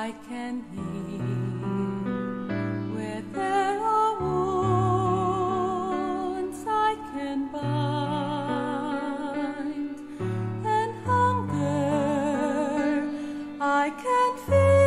I can heal. Where there are wounds I can bind, and hunger I can feel.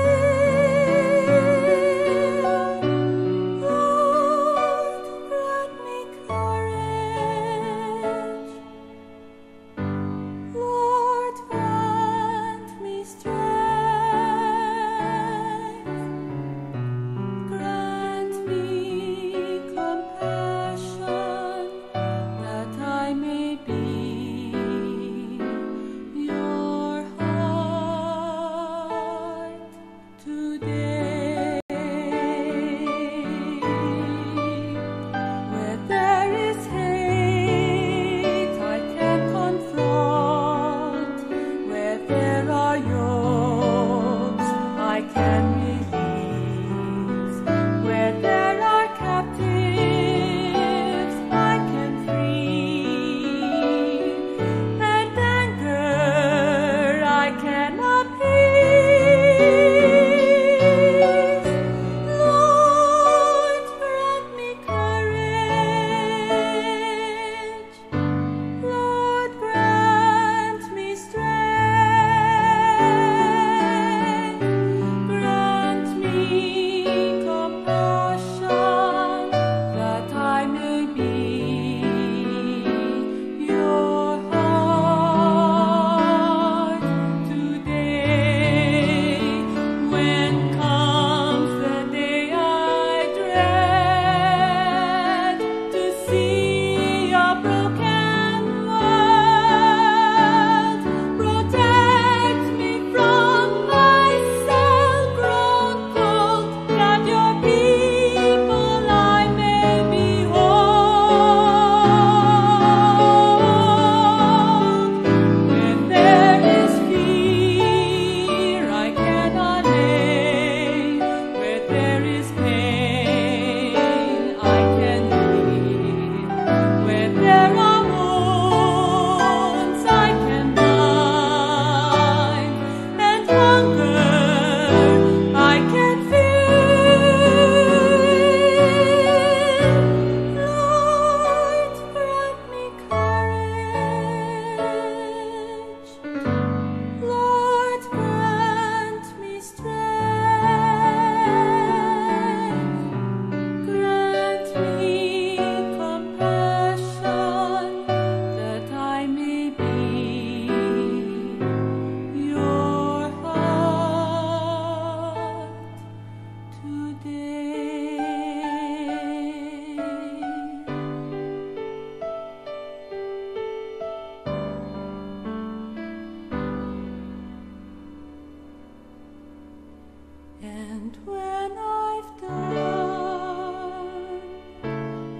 And when I've done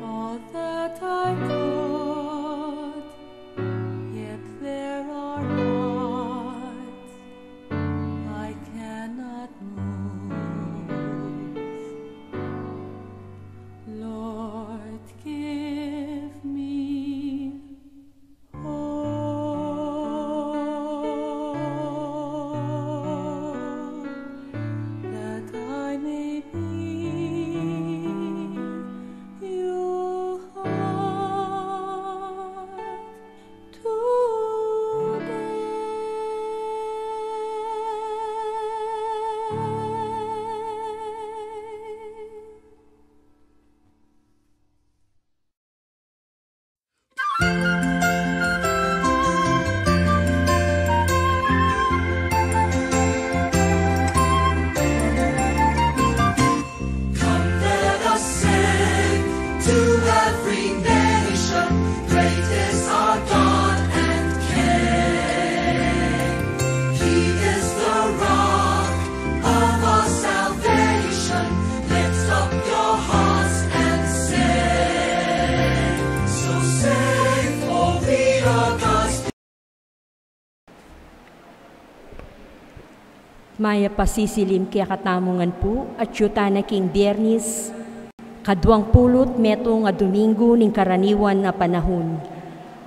all that I could, yet there are hearts I cannot move. Lord, give me Maya pasisilim kaya katamungan po at yuta na king Biyernes, kadwang pulot meto nga Domingo ning karaniwan na panahon.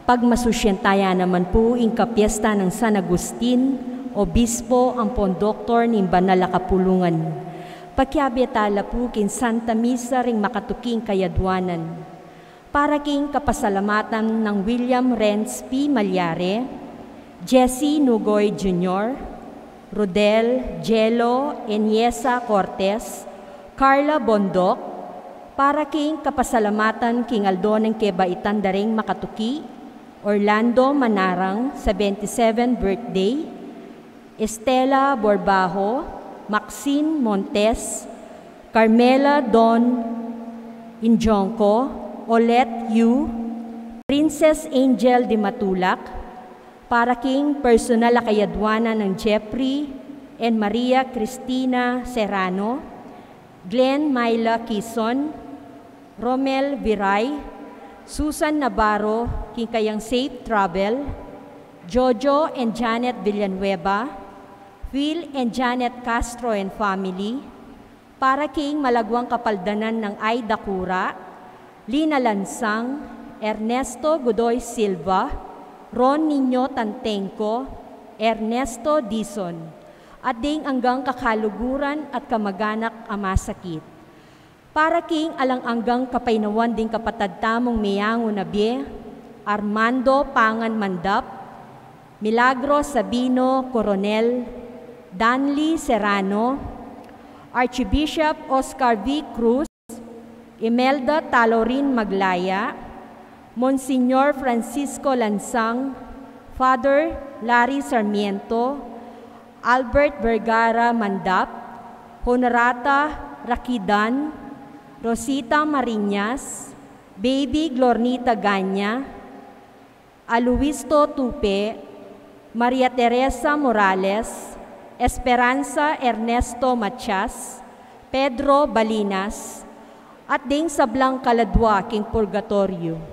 Pagmasusyentaya naman po ing kapiesta ng San Agustin Obispo ang pondoktor ng Banal a Kapulungan. Pagkiabetala po kin Santa Misa ring makatuking kayadwanan. Para king kapasalamatan ng William Renz P. Malyare, Jesse Nugoy Jr., Rodel Jello Eniesa Cortez, Carla Bondok, para king kapasalamatan king Aldo ng Kebaitan daring makatuki, Orlando Manarang, 77 birthday, Estela Borbajo, Maxine Montes, Carmela Don Injonco, Olet Yu, Princess Angel de Matulak, para king personal akayadwana ng Jeffrey and Maria Cristina Serrano, Glenn Myla Quezon, Romel Viray, Susan Navarro, king kayang safe travel, Jojo and Janet Villanueva, Phil and Janet Castro and family, para king malagwang kapaldanan ng Aida Cura, Lina Lansang, Ernesto Godoy Silva, Ron Niño Tantenco, Ernesto Dizon, at ding anggang kakaluguran at kamaganak amasakit. Para king alang-anggang kapainawan ding kapatadtamong Miyango Nabie, Armando Pangan Mandap, Milagro Sabino Coronel, Danly Serrano, Archbishop Oscar V. Cruz, Imelda Talorin Maglaya, Monsignor Francisco Lansang, Father Larry Sarmiento, Albert Vergara Mandap, Honorata Rakidan, Rosita Mariñas, Baby Glornita Ganya, Aluisto Tupe, Maria Teresa Morales, Esperanza Ernesto Machas, Pedro Balinas, at ding sablang kaladwa king purgatorio.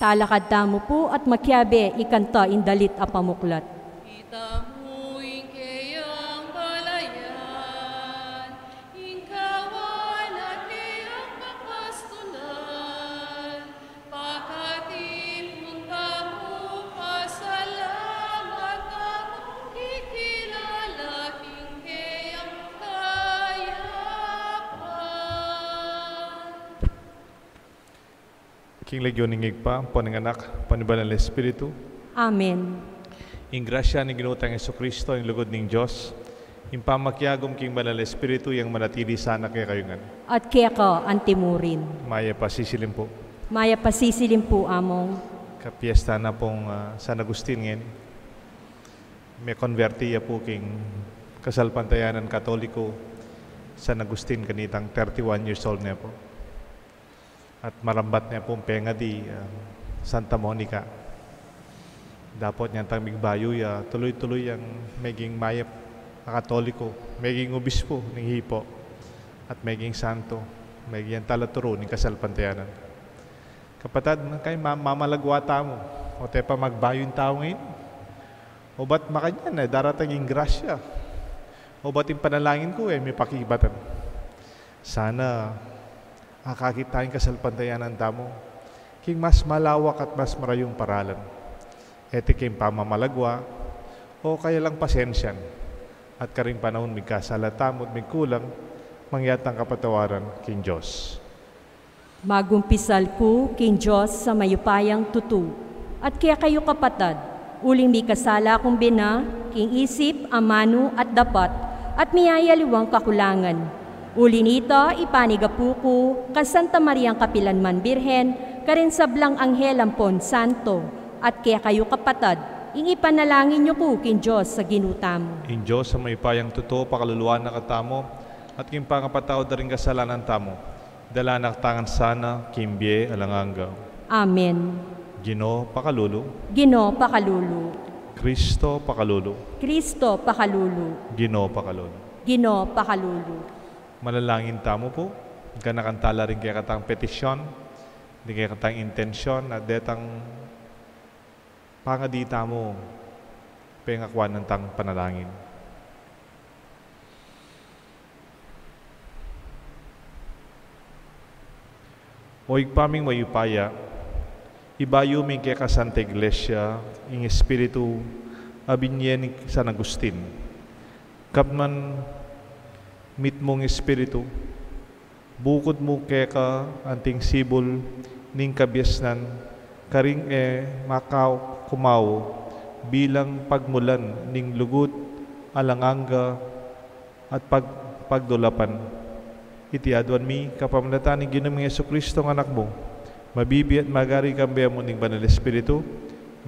Talakad tamo po at makyabe ikanta indalit a pamuklat. Itamuing kayang balayan, ingkawan at kayang kapastulan, pakatipon kamo pasalamat among kikilala, king kayang kayapan. King Legyon pa, pananganak, panibalan ng Espiritu. Amen. In grasya ni Ginutang Jesucristo, in lugod ng Diyos, in pamakyagom king banal na Espiritu, yung manatili sana kaya kayungan. At kaya ka antimurin. Maya pasisilim po. Maya pasisilim po among. Kapiesta na pong San Agustin ngayon. May konvertiya po king kasalpantayanan Katoliko San Agustin kanitang 31 years old na po. At marambat niya pong penga di Santa Monica. Dapat niya tang migbayo ya tuloy-tuloy ang maging mayap na Katoliko, maging obispo ng hipo, at maging santo, maging talaturo ng kasalpantayanan. Kapatid, kay mamalagwata mo, o te pa magbayo yung tao ngayon, o ba't makanyan daratang yung grasya, o ba't yung panalangin ko may pakibatan. Sana akakit tayong kasalpantayanan tamo, king mas malawak at mas marayong paralan. Ete king pamamalagwa, o kaya lang pasensyan, at karing panahon may kasalatam at may kulang, mangyatang kapatawaran king Diyos. Magumpisal ko king Diyos sa mayupayang tutu, at kaya kayo kapatad, uling may kasala kong bina, king isip, amano at dapat, at miyayaliwang kakulangan. Uli nito, ipanigapuko, ka Santa Mariang Kapilanman Birhen, karin sablang Anghel Ampon Santo, at kaya kayo kapatad, ing ipanalangin nyo ko kin Diyos sa ginutamo. In Diyos sa may payang totoo, pakaluluan na katamo, at king pangapatao da rin kasalanan tamo, dala naktangan sana, kimbye alanganga. Amen. Ginoo pakalulu, Ginoo pakalulu, Kristo pakalulu, Kristo pakalulu, Ginoo pakalulu. Ginoo pakalulu. Manalangin tamo po, ganakantala rin kaya katang petisyon, di kaya katang intensyon, at detang pangadita mo, pengakwan ng tang panalangin. Oig paming mayupaya, ibayo mi kaya ka Santa Iglesia, ing Espiritu, abinyen ni San Agustin. Kapman mit mong Espiritu, bukod mo kaya ka anting sibol ning kabyasnan, karing makaw kumaw bilang pagmulan ning lugut, alanganga at pagdulapan. Itiadwan mi kapamlatan ni Ginoong Jesucristo ng anak mo, mabibi at magari kambiya mo ning banal Espiritu,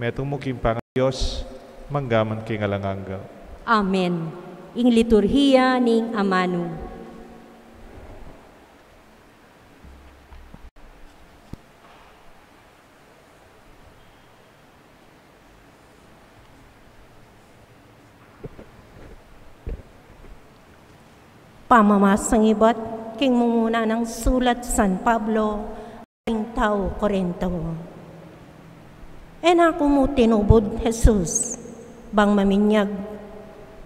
metong mo kimpang Diyos, manggaman king alanganga. Amen. Ing liturhiya ning amano. Pamamasang iba't king mumuna ng sulat San Pablo, king tao Korinto. Ako mo tinubod, Jesus, bang maminyag,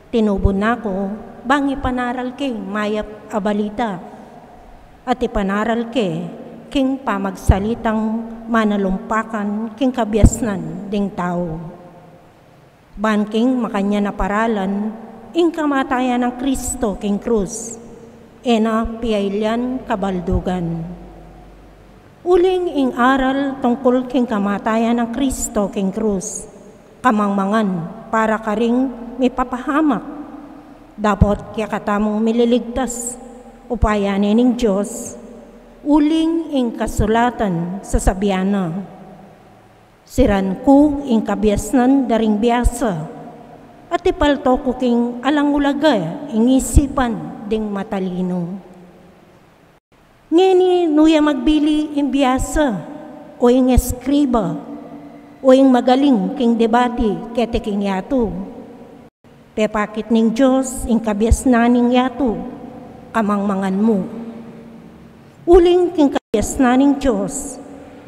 tinubod na ko, bang ipanaral king mayap abalita, at ipanaral king pamagsalitang manalumpakan king kabyasnan ding tao. Ban king makanya naparalan, ing kamatayan ng Kristo king krus, piailyan kabaldugan. Uling ing aral tungkol king kamatayan ng Kristo king krus, kamangmangan para karing mipapahamak. Dapat kaya katamong mililigtas, upayanin ng Diyos, uling ing kasulatan sa sabiana. Siran ko ing kabyasnan daring biyasa, at ipalto ko king alangulaga ing isipan ding matalino. Ngeni nuya magbili ing biyasa, o ing eskriba, o ing magaling king debati kete king yato. Pepakit ning Diyos ing kabyasnan ning yato, kamangmangan mo. Uling king kabyasnan ning Diyos,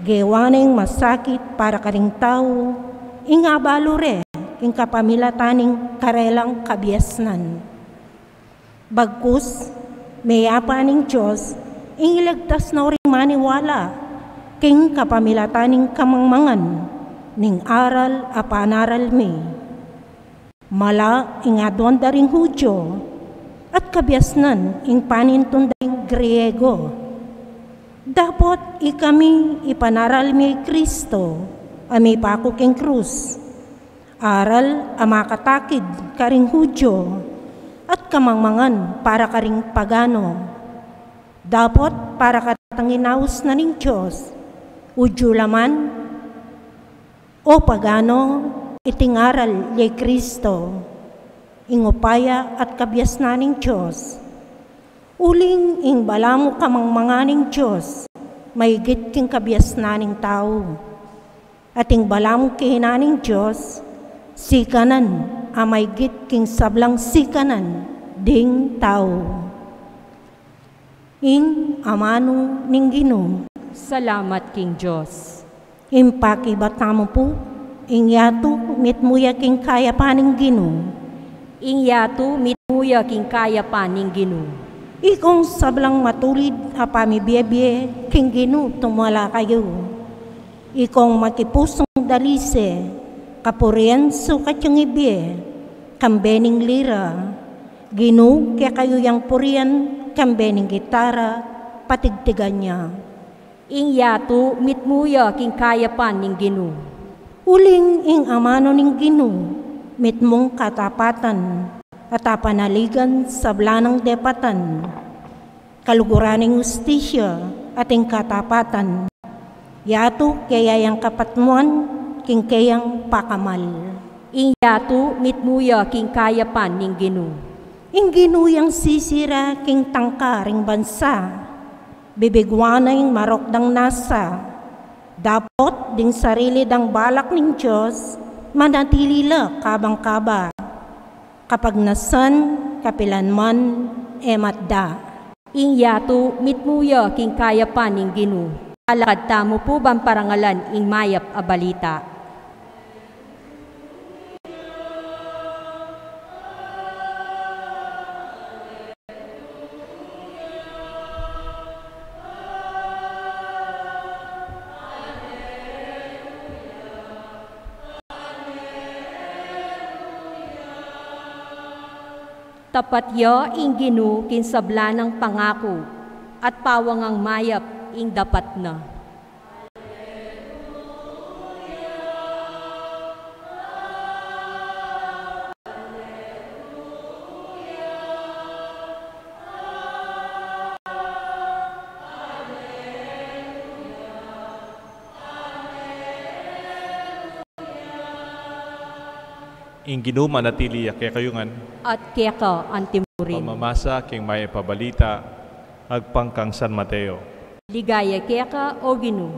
gewaning masakit para karing tao, ing abalure ing kapamilataning karelang kabyasnan. Bagkus, may apaning Diyos, ing ilagtas na ring maniwala, king kapamilataning kamangmangan, ning aral apanaral mi. Mala ing adwan daring Hudyo, at kabyasnan ing panintun daring Griego. Dapat ikami ipanaral mi Kristo, ami pako king krus. Aral amakatakid karing Hudyo, at kamangmangan para karing pagano. Dapat para katanginaus na ning Diyos, Hudyo laman o pagano, itingaral yay Kristo, ingupaya at kabyasnaning Diyos. Uling ing balamo kamangmanganing Diyos, maigit king kabyasnaning tao. At ing balamo kihinaning Diyos, sikanan amaygit king sablang sikanan ding tao. Ing amano ning Ginoo, Salamat king Diyos. impakibat namo po, ing yato mitmuya king kaya paning Ginoo. Ing yato mitmuya king kaya pa ning Ginoo. Ikong sablang matulid apamibiyebye king Ginoo tumala kayo. Ikong makipusong dalise, kapurian sukat yung ibye, kambening lira. Ginoo kaya kayo yang purian, kambening gitara, patigtigan niya. Ing yato mitmuya king kaya pa ning Ginoo. Uling ing amano ning Ginoo, mitmong katapatan, at apanaligan sa blanang depatan. kaluguraning ustisya ating katapatan. Yato kaya yang kapatmuan king kayang pakamal. Inyato mitmuya king kayapan ning Ginoo. Ing ginuyang sisira king tangkaring bansa. Bibigwanay marokdang nasa. Dapot ding sarili dang balak ning Diyos, manatilila kabang-kaba. Kapag nasan, kapilanman, ematda. Inyato mitmuya king kayapan ning Ginoo. Alakad tamo po bang parangalan ing mayap a balita. Tapat ya ing Ginoo kin sabla ng pangako at pawangang mayap ing dapat na. Ing Ginoo manatili kay kayungan, At keka ang timurin. pamamasa king may pabalita, agpangkang San Mateo. Ligaya keka o Ginoo.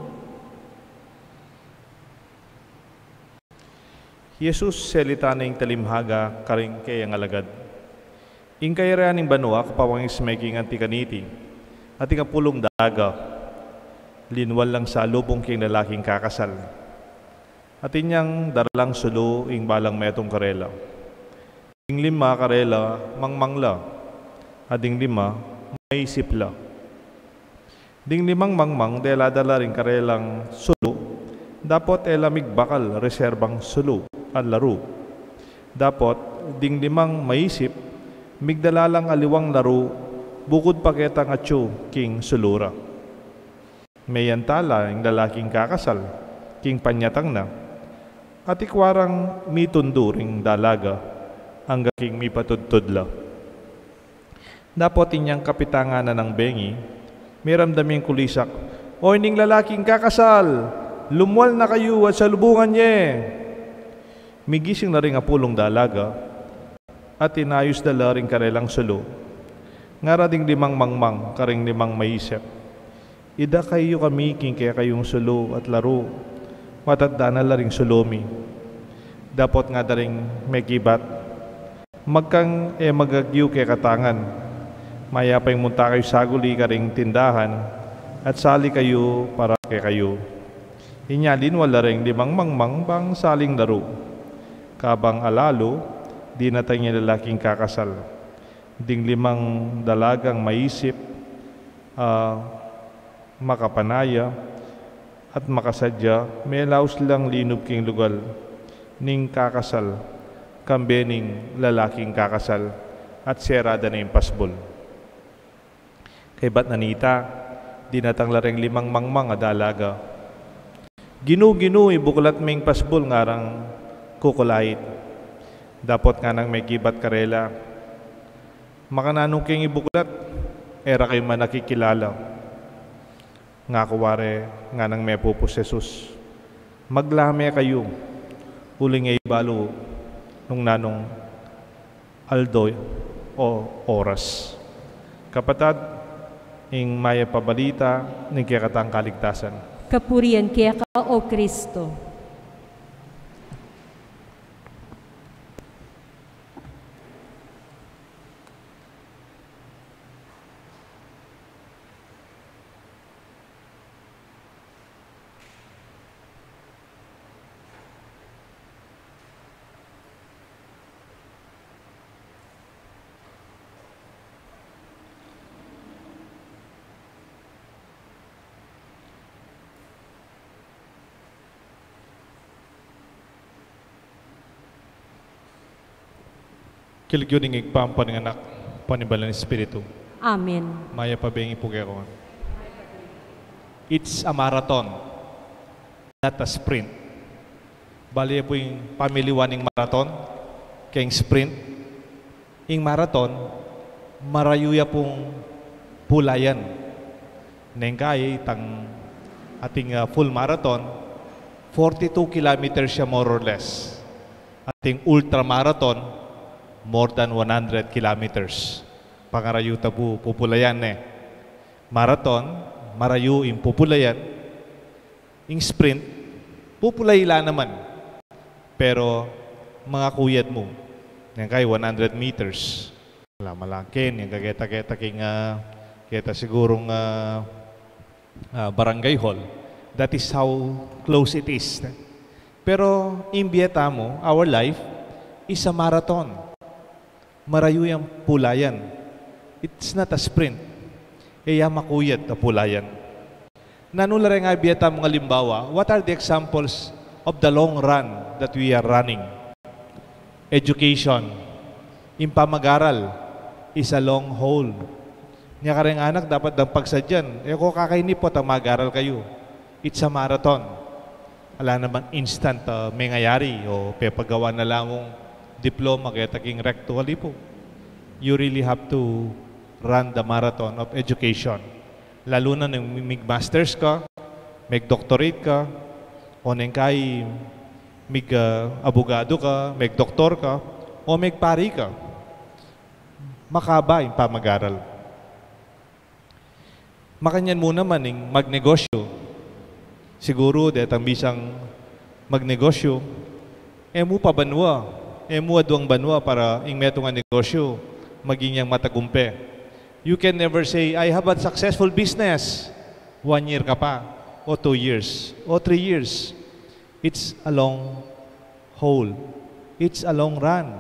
Jesus selita ning talimhaga karing kayang alagad. Ing kayarayan ning banwa kapawangis making antikaniti, at ikapulong daga, linwal lang sa lubong king lalaking kakasal. At inyang daralang sulo ing balang metong karela. Ing 5 karela mangmangla, at ing 5 maisip la. Ding 5 mangmang dela-dala ring karelang sulo, dapot elamig bakal reserbang sulo at laro. Dapot ding 5 maisip, migdalalang aliwang laro, bukod paketang atyo king sulura. Mayantala ing lalaking kakasal, king panyatang na, at ikwarang mitunduring dalaga, ang king mipatudtudla. Dapot inyang kapitanganan ng bengi, miramdaming kulisak, "Oy ning lalaking kakasal, lumwal na kayo at salubungan niya." Migising na rin apulong dalaga, at inayos dala rin karelang sulo. Ngara ding 5 mangmang, karing 5 maisip. Ida kayo kami king kaya kayong sulo at laro, matanda na laring sulomi. Dapot nga daring may gibat, magkang magagyo kay katangan. Maya pa'y munta kayo saguli karing tindahan, at sali kayo para kay kayo. Inyalin wala ring 5 mangmang bang saling laro. Kabang alalo, di natay niya lalaking kakasal. Ding 5 dalagang maisip, makapanaya, at makasadya, may laos lang linup king lugal, ning kakasal, kambening lalaking kakasal, at serada na yung pasbol. Kay ba't nanita, dinatang laring 5 mangmang adalaga. Ginu ibuklat ming pasbol ngarang kukulait. Dapot nga nang may gibat karela. Makananong king ibuklat, era kayo man nakikilala. Nga kuware nga nang may pupos Jesus. Maglame kayo, huling ay balo nung nanong aldo o oras. Kapatad, ing maya pabalita, ning kikatang kaligtasan. Kapurian keka o Kristo. Kiligyo ning igpampan ng anak, panibalan ng Espiritu. Amen. Maya pabengi po kayo. It's a marathon, not a sprint. Bali po yung pamiliwan ng marathon, kayong sprint. Yung marathon, marayuya pong pulayan. Nengkay itang ating full marathon, 42 kilometers siya more or less. Ating ultramarathon, more than 100 kilometers. Pangarayu tabu pupulayan Marathon, marayu in pupulayan. In sprint, pupulayla naman. Pero mga kuyat mo, yan kay 100 meters. Wala malakin, yung kageta-keta king kita sigurong barangay hall. That is how close it is. Pero imbieta mo, our life is a marathon. Marayu yung pulayan. It's not a sprint. Iya makuyat na pulayan. Nanula rin nga bieta mga limbawa, what are the examples of the long run that we are running? Education. Impamag-aral is a long haul. Nya ka rin anak, dapat ng pagsadyan. Kung kakainipot ang mag-aral kayo, it's a marathon. Wala naman instant may ngayari o pepagawa na lamang diploma kaya taking recto po. You really have to run the marathon of education. Lalo na nung may masters ka, may doctorate ka, o nang kay may abogado ka, may doktor ka, o may pari ka. Makaba yung pamag-aral. Makanyan mo naman yung magnegosyo. Siguro, detang bisang magnegosyo, mo pa banwa, mo adwang banwa para yung metong negosyo maging yung matagumpe. You can never say, I have a successful business. 1 year ka pa, o 2 years, o 3 years. It's a long haul. It's a long run.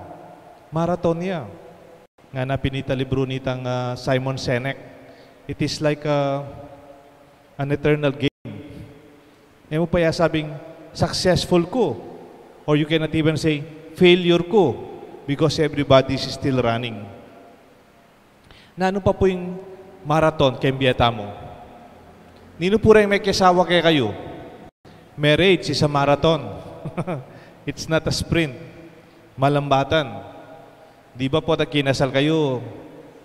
Marathon niya. Nga na pinita libro nitang Simon Sinek. It is like an eternal game. Mo pa sabing, successful ko. Or you cannot even say, failure ko. Because everybody is still running. Na ano pa po yung marathon kay biyata mo? Nino po rin may kasawa kaya kayo? Marriage is a marathon. It's not a sprint. Malambatan. Di ba po kinasal kayo,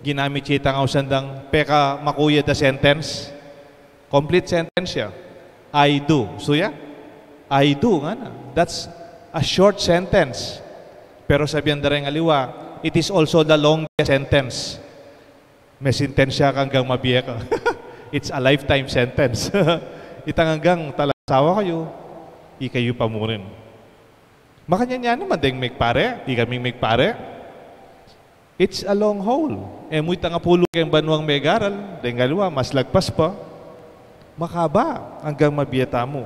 ginamit siya ang usandang peka makuya the sentence? Complete sentence siya. I do. So yeah? I do. Nga na. That's a short sentence. Pero sabihan na rin aliwa, it is also the longest sentence. May sentensya ka hanggang mabiya ka. It's a lifetime sentence. Itang hanggang talasawa kayo, ikayo pa mo rin. Makanya niya naman, deng magpare, di kaming magpare. It's a long haul. Muy tanga pulo kayong banwang megaral, deng galwa, mas lagpas pa. Makaba hanggang mabiyata mo.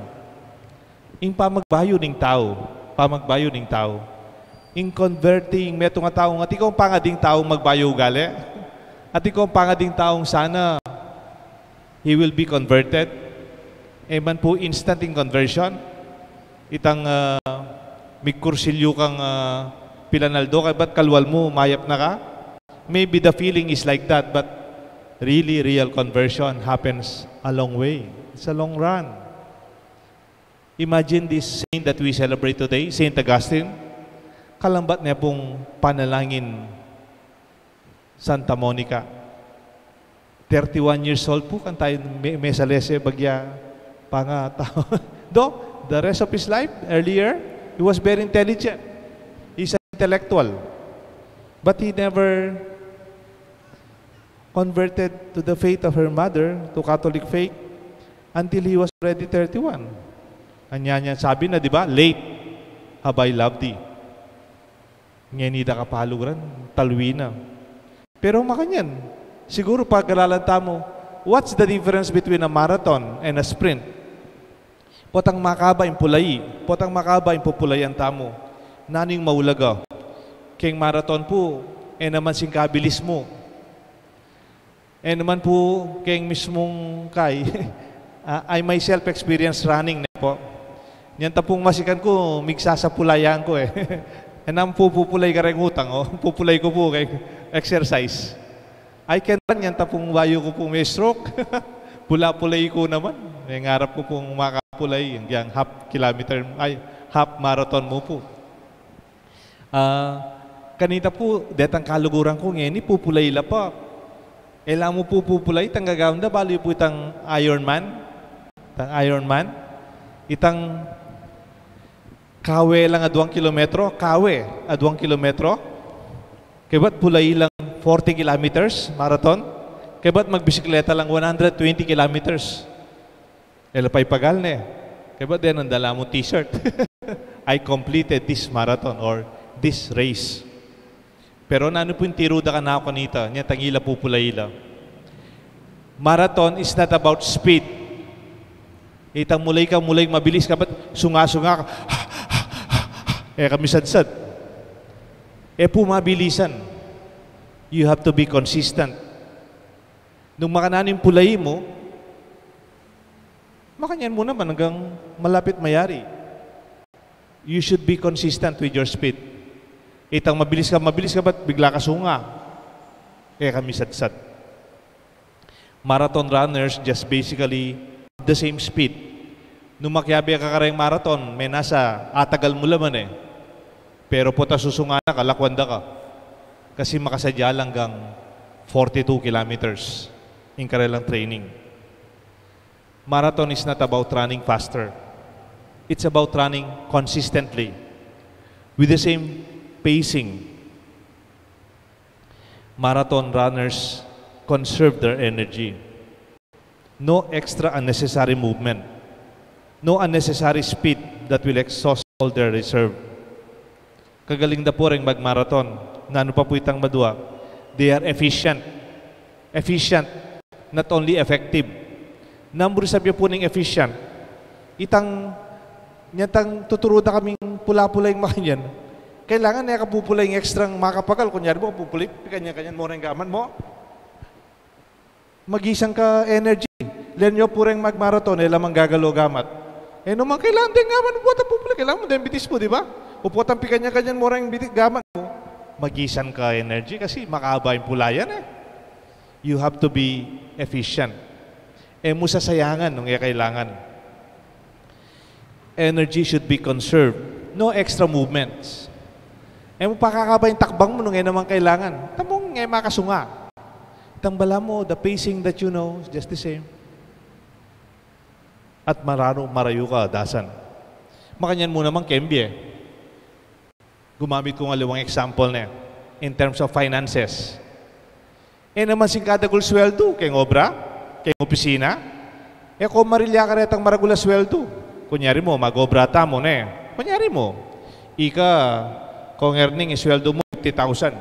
Ing pamagbayo ng tao, in converting metong nga tao, at ikaw pangading tao magbayo gali, at ikaw pangading taong sana he will be converted. Man po instant in conversion. Itang migkursilyo kang pilanaldo, kaya ba't kalwal mo, mayap na ka? Maybe the feeling is like that, but really real conversion happens a long way. It's a long run. Imagine this saint that we celebrate today, Saint Augustine. Kalambat niya pong panalangin Santa Monica. 31 years old po kan tayo may salese bagya pangatao. Do, the rest of his life, earlier, he was very intelligent. He's an intellectual. But he never converted to the faith of her mother, to Catholic faith, until he was already 31. Anya niya sabi na, di ba? Late have I loved thee. Ngenida ka pahaluran, talwi na. Pero makanyan, siguro pag-alalanta mo, what's the difference between a marathon and a sprint? Potang makaba yung pulay, potang makaba yung pupulayan tamo. Naning maulaga. Keng marathon po, naman sing kabilis mo. Naman po, keng mismong kay, I myself experience running na po. Yan tapong masikan ko, migsa sa pulayan ko Enam po pupulay ka rin utang, pupulay ko po kay exercise. I can run yan tapong bayo ko po may stroke. Pula-pulay ko naman. May ngarap ko pong makapulay, yung half marathon mo po. Kanita po, detang kaluguran ko ngayon, pupulay la pa. Elang mo pupulay, itang gagawin da, bali po itang Ironman. Itang Ironman. Itang kawe lang 2 kilometro. Kawe, 2 kilometro. Kaya ba't pulay lang 40 kilometers, marathon? Kaya ba't magbisikleta lang 120 kilometers? Elapay pagal na eh. Kaya ba't din ang dala mo t-shirt? I completed this marathon or this race. Pero nano po yung tiruda ka na ako kanita, niya tangila pupulaila. Marathon is not about speed. Itang mulay mabilis ka, ba't sunga-sunga ka, kami sadsad. Pumabilisan. You have to be consistent. Nung makananin pulay mo, makanyan mo naman hanggang malapit mayari. You should be consistent with your speed. Itang mabilis ka, ba't bigla ka sunga? Kami sadsad. Marathon runners just basically the same speed. Nung makyabi ka karayang marathon, may nasa atagal mo laman eh. Pero puta susunga na, kalakwanda ka. Kasi makasadya lang hanggang 42 kilometers in karelang training. Marathon is not about running faster. It's about running consistently with the same pacing. Marathon runners conserve their energy. No extra unnecessary movement. No unnecessary speed that will exhaust all their reserve. Kagaling da po rin mag-marathon. Nga ano pa po itang madua. They are efficient. Efficient. Not only effective. Number sabi po ng efficient. Nyatang tuturuda kaming pula-pula yung makanyan. Kailangan na kapupula yung extra makapagal. Kunyari mo, pupuli, kanya-kanyan mo rin gaman mo. Magisang ka energy. Lenyo po rin mag-marathon, lamang gagalo gamat. Naman kailangan din gaman mo, pupuli. Kailangan mo din bitis mo, di ba? Upotang pikanya-kanyan mo rin gaman mo. Magisan ka energy kasi makahaba yung pulayan eh. You have to be efficient. Mo sasayangan nung kailangan. Energy should be conserved. No extra movements. Mo pakakaba yung takbang mo nung naman kailangan. Tamong makasunga. Tambala mo, the pacing that you know is just the same. At marayo ka, dasan. Makanyan mo naman kembye. Gumamit ko ng alawang example na in terms of finances. Naman singkada kul sweldo, kay obra, kay opisina. Kung marilya ka retang maragula sweldo, kunyari mo, mag-obra mo na kunyari mo, kung earning, sweldo mo 50,000.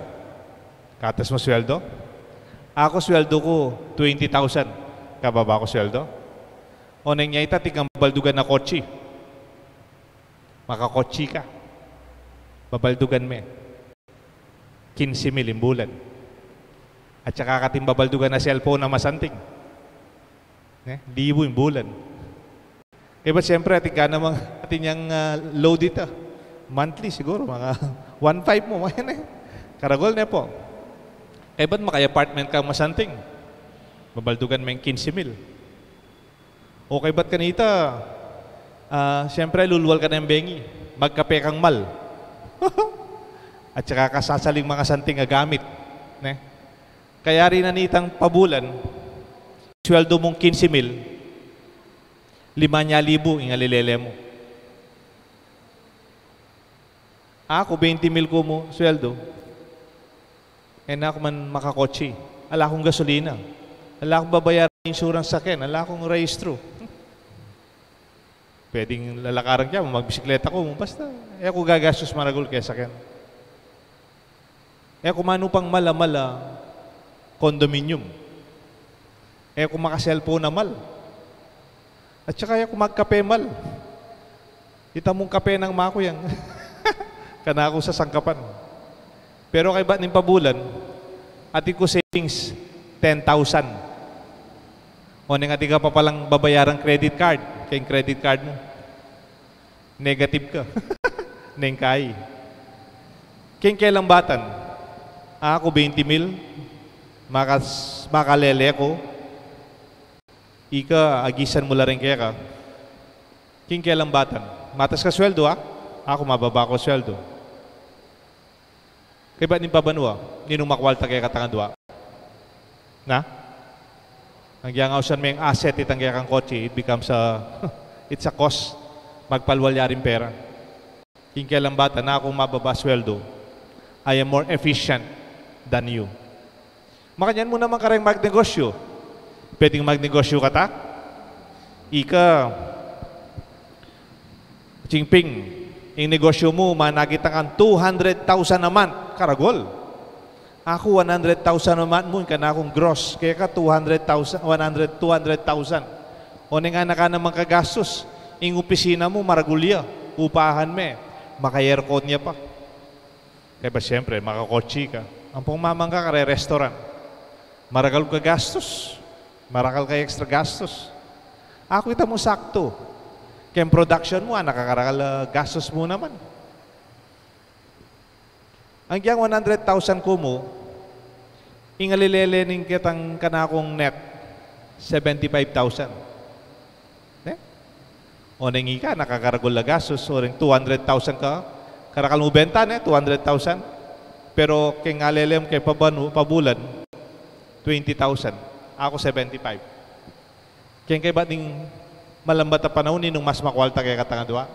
Katas mo sweldo? Ako sweldo ko 20,000. Kababa ko sweldo? O nang niya itigang babaldugan na kotse. Makakotse ka. Babaldugan me. 15,000 bulan. At saka kating babaldugan na cellphone na masanting. Libo yung bulan. Kaya ba siyempre ating ka namang ating yung load ito. Monthly siguro, mga 1.5 mo. Karagol na po. Kaya ba't maka-apartment ka masanting? Babaldugan mo yung 15,000. O kaya ba't kanita, siyempre luluwal ka ng bengi. Magkape kang mal. At saka kasasaling mga santing gamit. Kaya rin nanitang pabulan, sweldo mong 15,000, 5,000 ingalilele mo. Ako, 20,000 ko mo sweldo. Ako man makakotse. Ala akong gasolina. Ala akong babayaran insurance sa akin. Ala akong rehistro. Pwedeng lalakaran ka, magbisikleta ko. Basta, ako gagastos maragol kaya sa akin. Ako mano pang mala-mala condominium. Ako maka-cellphone na mal. At saka ako magkape mal. Kita mong kape ng mako yan. Kana ako sa sangkapan. Pero kay ba't ng pabulan, ati ko savings 10,000. O nang ati ka pa palang babayarang credit card. Kaya credit card mo. Negative ka. Neng kai. Kaya kailang batan. Ako 20,000. Makalele ko. Ika, agisan mo la rin kaya ka. Kaya kailang batan. Matas ka sweldo ha? Ako mababa ko sweldo. Kaya ba't nin pabanwa? Ninong makwalta kaya katangandwa? Na? Ang giyangaw may asset itang kang kotse, it becomes a, it's a cost. Magpalwalyarin pera. King kailang bata na akong mababa sweldo, I am more efficient than you. Makanyan mo naman kareng magnegosyo. Pwedeng magnegosyo ka ta? Ika, Chingping, yung negosyo mo, manakita kang 200,000 naman, karagol. Ako, 100,000 naman mo, ka na akong gross. Kaya ka, 200,000. O nga na ka naman kagastos. Yung opisina mo, maragulya. Upahan me. Maka-aircon niya pa. Kaya ba siyempre, makakotsi ka. Ang pumamang ka, kare-restaurant. Maragal ka gastos. Marakal ka extra gastos. Ako ita mo sakto. Kaya production mo, nakakarakal gastos mo naman. Ang diyang 100,000 ko mo, ingalilelening kitang kanakong net, 75,000. O nengi ka, nakakaragol na gastos, o rin 200,000 ka, karakal mo benta, 200,000. Pero kaya ngalelem kay pabulan, 20,000. Ako 75. Kaya kaya ba't ning malambat na panahon nung mas makwalta kaya katanga dua?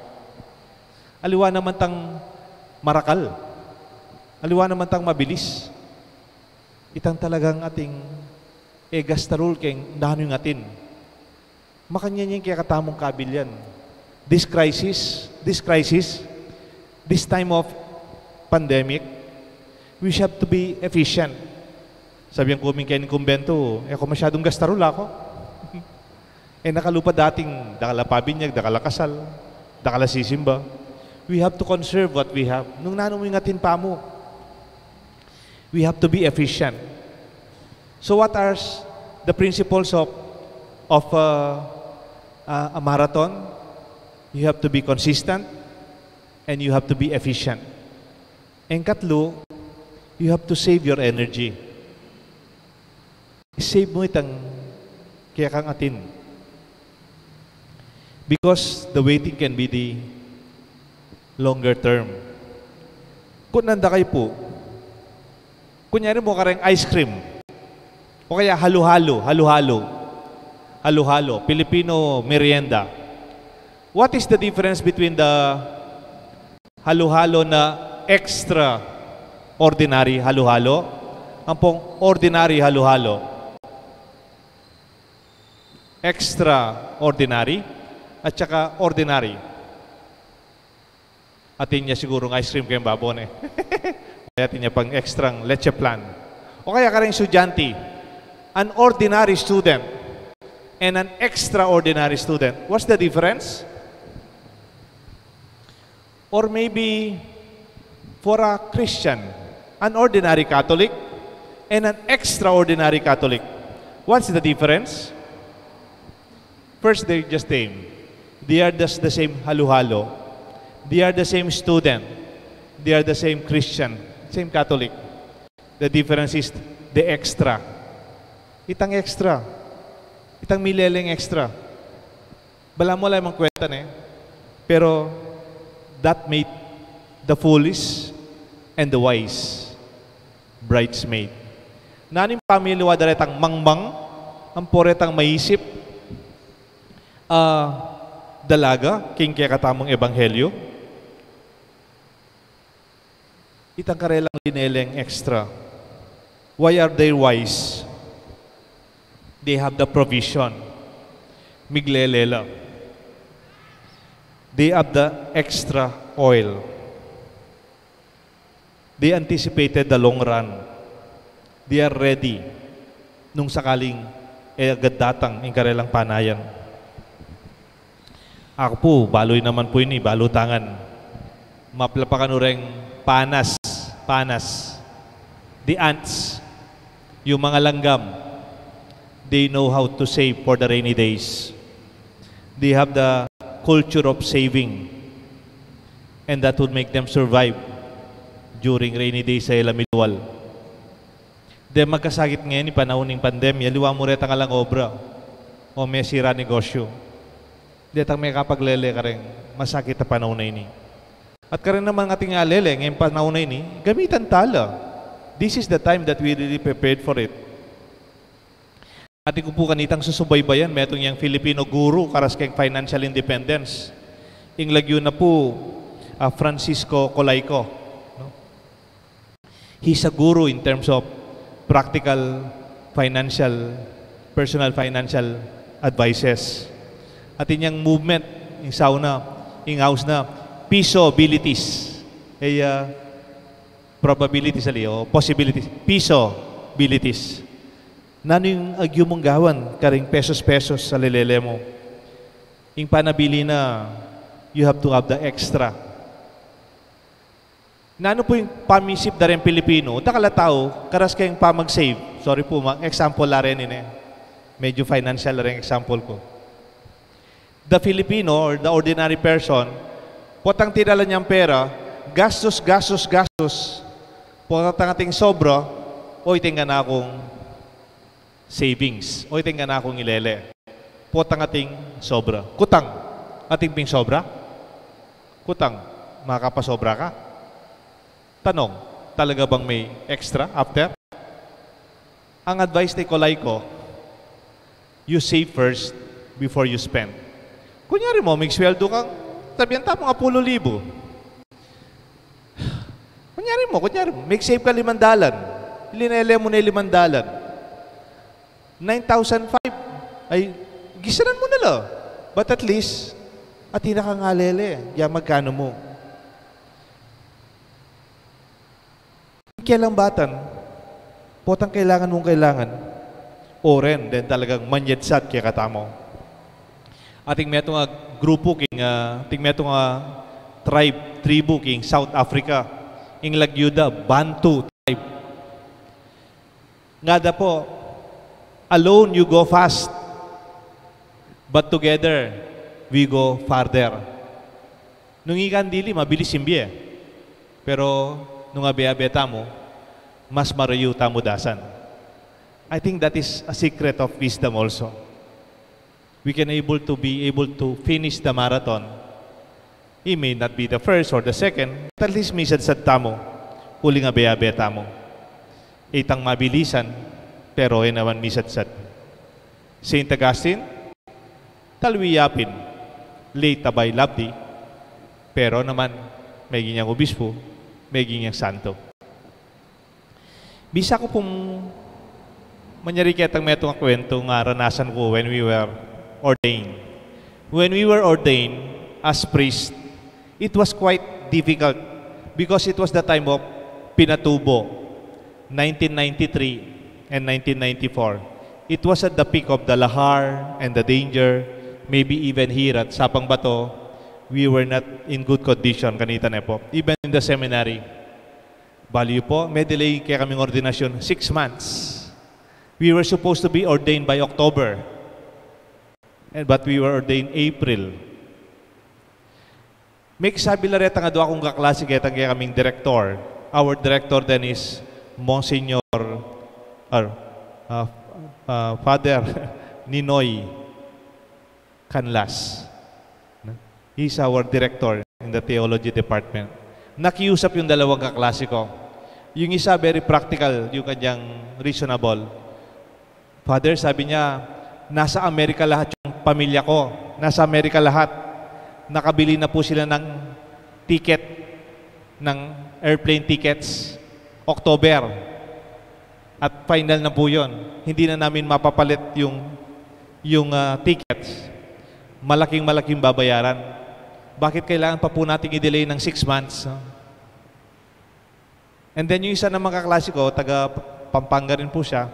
Aliwa naman tang marakal. Aliwa naman tang mabilis. Itang talagang ating gastarul kaya nahan yung atin. Makanya niya kaya katamong kabilyan. This crisis, this time of pandemic, we have to be efficient. Sabi ang kuming kayo ng kumbento, ako masyadong gastarul ako. Nakalupa dating dakala pabinyag, dakala kasal, dakala sisimba. We have to conserve what we have. Nung nanumingatin pa mo, we have to be efficient. So what are the principles of a marathon? You have to be consistent and you have to be efficient. And katlo, you have to save your energy. Save mo itang kaya kang atin. Because the waiting can be the longer term. Kung nanda kayo po, kunyari mo kareng ice cream, o kaya halo-halo, Filipino merienda. What is the difference between the halo-halo na extra ordinary halo-halo, ang pong ordinary halo-halo? Extraordinary at saka ordinary. Atin niya siguro ng ice cream kayong babon Kaya atin niya pang extrang leche plan. O kaya ka rin estudyante, an ordinary student and an extraordinary student. What's the difference? Or maybe for a Christian, an ordinary Catholic and an extraordinary Catholic. What's the difference? First, they're just same. They are just the same halo-halo. They are the same student. They are the same Christian, same Catholic. The difference is the extra. Itang extra. Itang mileleng extra. Bala mo lang mong kwenta Pero that made the foolish and the wise bridesmaid. Naning pamilya daretang mangmang, ang poretang maisip, dalaga, king kaya katamong ebanghelyo. Itang karelang lineleng extra. Why are they wise? They have the provision. Miglelela. They have the extra oil. They anticipated the long run. They are ready nung sakaling agad datang ang karelang panayan. Ako po, baloy naman po ini, balutangan. Maplapakan ureng panas. The ants, yung mga langgam, they know how to save for the rainy days. They have the culture of saving. And that would make them survive during rainy days sa ilamidwal. Di magkasakit ngayon ni panahon ng pandemya, liwa mo reta nga lang obra o may sira negosyo. Di tang may kapaglele ka rin, masakit na panahon na ini. At ka rin naman ating alele, ngayong panahon na ini, gamitan tala. This is the time that we really prepared for it. Ati ko po kanitang susubaybayan, metong yung Filipino guru karas keng financial independence. Ing lagyo na po, Francisco Colayco. No? He's a guru in terms of practical financial, personal financial advices. At inyang movement, yung sauna, yung house na, pisobilities. Ay, probabilities ali, o possibilities. Pisobilities. Nano yung agyo mong gawan, karing pesos-pesos sa lelele mo. Yung panabili na, you have to have the extra. Nano po yung pamisip da rin Pilipino, takala tao, karas kayong pamag-save. Sorry po, example la rin ini. Medyo financial rin example ko. The Filipino or the ordinary person, potang tinala niyang pera, gastos. Potang ating sobra, o itinga na akong savings, o itinga na akong ilele. Potang ating sobra. Kutang, ating ping sobra? Kutang, makapasobra ka? Tanong, talaga bang may extra after? Ang advice ni Colayco, you save first before you spend. Kunyari mo, may sweldo kang, sabihan ta mga 10,000. Kunyari mo, may save ka 500. Ilinele mo na 500. 9,500. Ay, gisanan mo na lang. But at least, at hinakangalele, ya magkano mo. Kailang batan, potang kailangan mong kailangan, oren, then talagang manyedsat kaya katamo. Ating metong grupo king, ating metong tribu king South Africa, ing Lagyuda, Bantu tribe. Ngada po, alone you go fast, but together we go farther. Nung ikan dili, mabilis simbiye. Pero nung abe-abeta mo, mas marayu tamo dasan. I think that is a secret of wisdom also. We can be able to finish the marathon. It may not be the first or the second, but at least misad sa tamo, uling abe-abeta mo. Itang mabilisan, pero naman misad sa Saint Augustine, talwiyapin, late tabay labdi, pero naman may ginyang obispo, may ginyang santo. Bisa ko pong manyariketang metong kwento nga ranasan ko when we were ordained. When we were ordained as priest, it was quite difficult because it was the time of Pinatubo, 1993 and 1994. It was at the peak of the lahar and the danger, maybe even here at Sapang Bato, we were not in good condition kanita na po. Even in the seminary, baliw po, may delay kaya kaming ordinasyon, 6 months. We were supposed to be ordained by October, but we were ordained April. May sabi la reta nga doon akong kaklase kaya kaming director. Our director then is Monsignor Father Ninoy Canlas. He's our director in the theology department. Nakiusap yung dalawang kaklase ko. Yung isa very practical, yung kanyang reasonable. Father, sabi niya, nasa Amerika lahat yung pamilya ko. Nasa Amerika lahat. Nakabili na po sila ng ticket, ng airplane tickets, October. At final na po yun. Hindi na namin mapapalit yung tickets. Malaking babayaran. Bakit kailangan pa po natin i-delay ng 6 months? And then yung isa na mga kaklase ko, taga Pampanga rin po siya,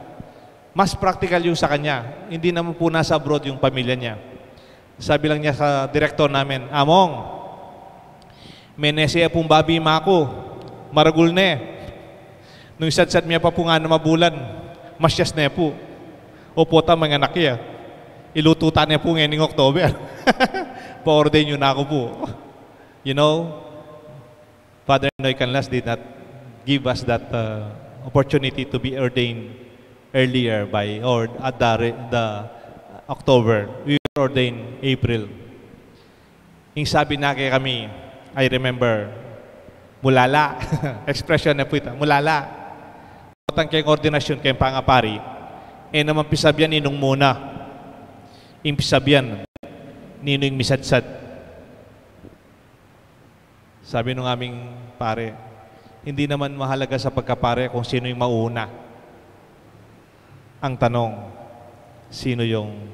mas practical yung sa kanya. Hindi naman po nasa abroad yung pamilya niya. Sabi lang niya sa direktor namin, Among, may nesya pong babi mako, maragul ne. Nung isadsad niya pa po nga na mabulan, masyas na po. O po ta mga anak niya. Ilututan niya po ngayong October. Pa-ordain yun na ako po. You know, Father Noy Canlas did not give us that opportunity to be ordained earlier at the October. We were ordained April. Yung sabi na kay kami, I remember, mulala. Expression na po ito, mulala. Patang kayong ordinasyon kayong pangapari, naman pisabyan inong muna. Impisabyan, nino yung misadsad. Sabi nung aming pare, hindi naman mahalaga sa pagkapare kung sino yung mauna. Ang tanong, sino yung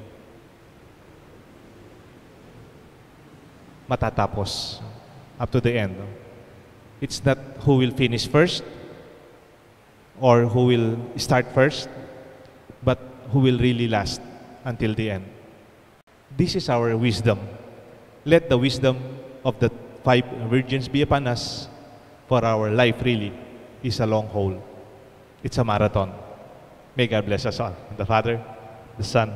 matatapos up to the end. It's not who will finish first or who will start first, but who will really last until the end. This is our wisdom. Let the wisdom of the 5 virgins be upon us, for our life really is a long haul. It's a marathon. May God bless us all. The Father, the Son,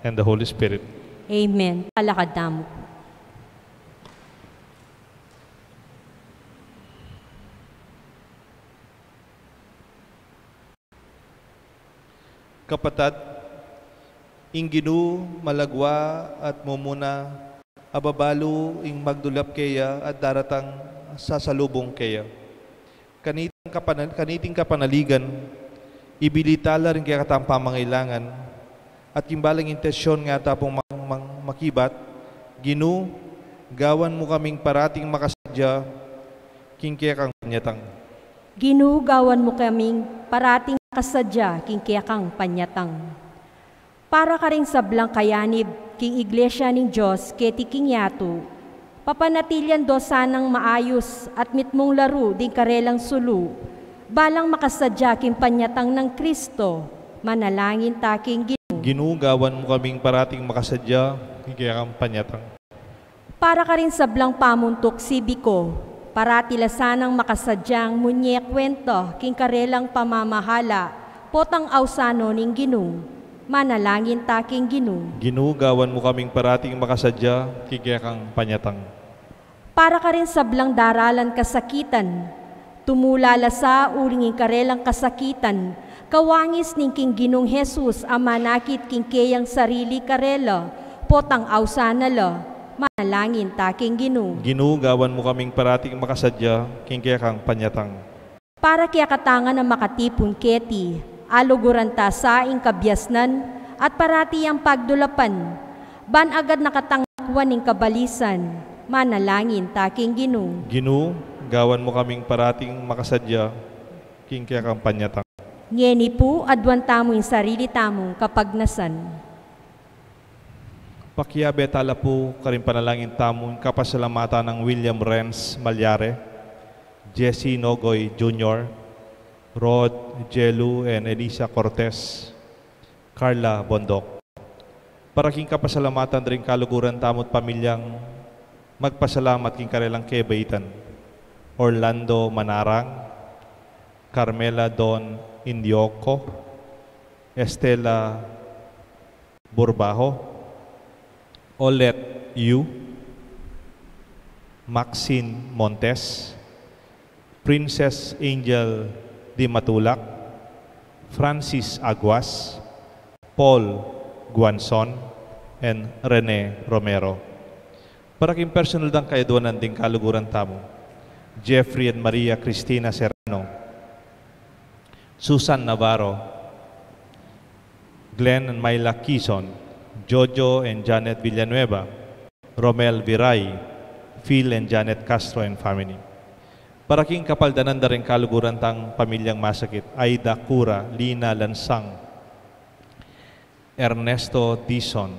and the Holy Spirit. Amen. Palakad namo. Kapatad, ingginu malagwa at mumuna ababalo ing magdulap kaya at daratang sasalubong kaya. Kaniting kapanaligan, ibilitala rin kaya katang pamangailangan at kimbalang intensyon nga tapong makibat, ginu, gawan mo kaming parating makasadya, king kaya kang panyatang. Ginugawan mo kaming parating kasadya king kaya kang panyatang. Para ka rin sablang kayanib king iglesia ning Diyos keti king yato, papanatilyan do sanang maayos at mitmong laro din karelang sulu, balang makasadya king panyatang ng Kristo, manalangin taking Ginugawan mo kaming parating makasadya, king kaya kang panyatang. Para ka rin sablang pamuntok sibiko, paratila sanang makasadyang munyek kwento king karelang pamamahala, potang ausano ning Ginoo, manalangin taking Ginoo. Ginugawan mo kaming parating makasadya, king kaya kang panyatang. Para ka rin sablang daralan kasakitan, tumulala sa uring karelang kasakitan, kawangis ning king Ginong Jesus amanakit king kayang sarili karela, potang ausana la, manalangin taking Ginoo. Ginugawan mo kaming parating makasadya, king kaya kang panyatang. Para kaya katangan na makatipon keti, aluguran ta sa ing kabyasnan, at parati ang pagdulapan, ban agad nakatangakwan ning kabalisan, manalangin taking Ginoo. Ginugawan mo kaming parating makasadya, king kaya kang panyatang. Ngeni po, adwan tamo yung sarili tamong kapagnasan. Pakiabe tala po karin panalangin tamong kapasalamatan ng William Renz Malyare, Jesse Nogoy Jr., Rod Jelu and Elisa Cortez, Carla Bondok. Para king kapasalamatan rin kaluguran tamot pamilyang magpasalamat king karelang kebaitan, Orlando Manarang, Carmela Don Indioco, Estela Burbajo, Olet Yu, Maxine Montes, Princess Angel Di Matulak, Francis Aguas, Paul Guanzon, and Rene Romero. Para king personal dang kayaduanan ding kaluguran tamo, Jeffrey and Maria Cristina Serrano, Susan Navarro, Glenn and Myla Quezon, Jojo and Janet Villanueva, Romel Viray, Phil and Janet Castro and family. Para king kapaldanan da rin kaluguran tang pamilyang masakit, Aida Cura, Lina Lansang, Ernesto Dizon,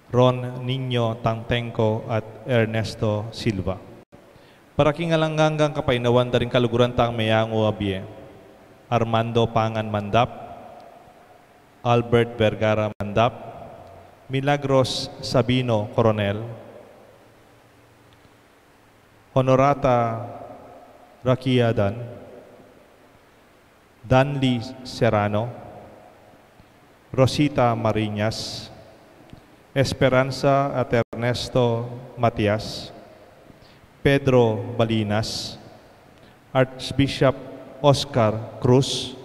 Ron Niño Tangtenco at Ernesto Silva. Para king alanggang kapainawan da rin kaluguran tang Mayango Abie, Armando Pangan Mandap, Albert Vergara Mandap, Milagros Sabino Coronel, Honorata Rakiadan, Danly Serrano, Rosita Mariñas, Esperanza at Ernesto Matias, Pedro Balinas, Archbishop Oscar Cruz,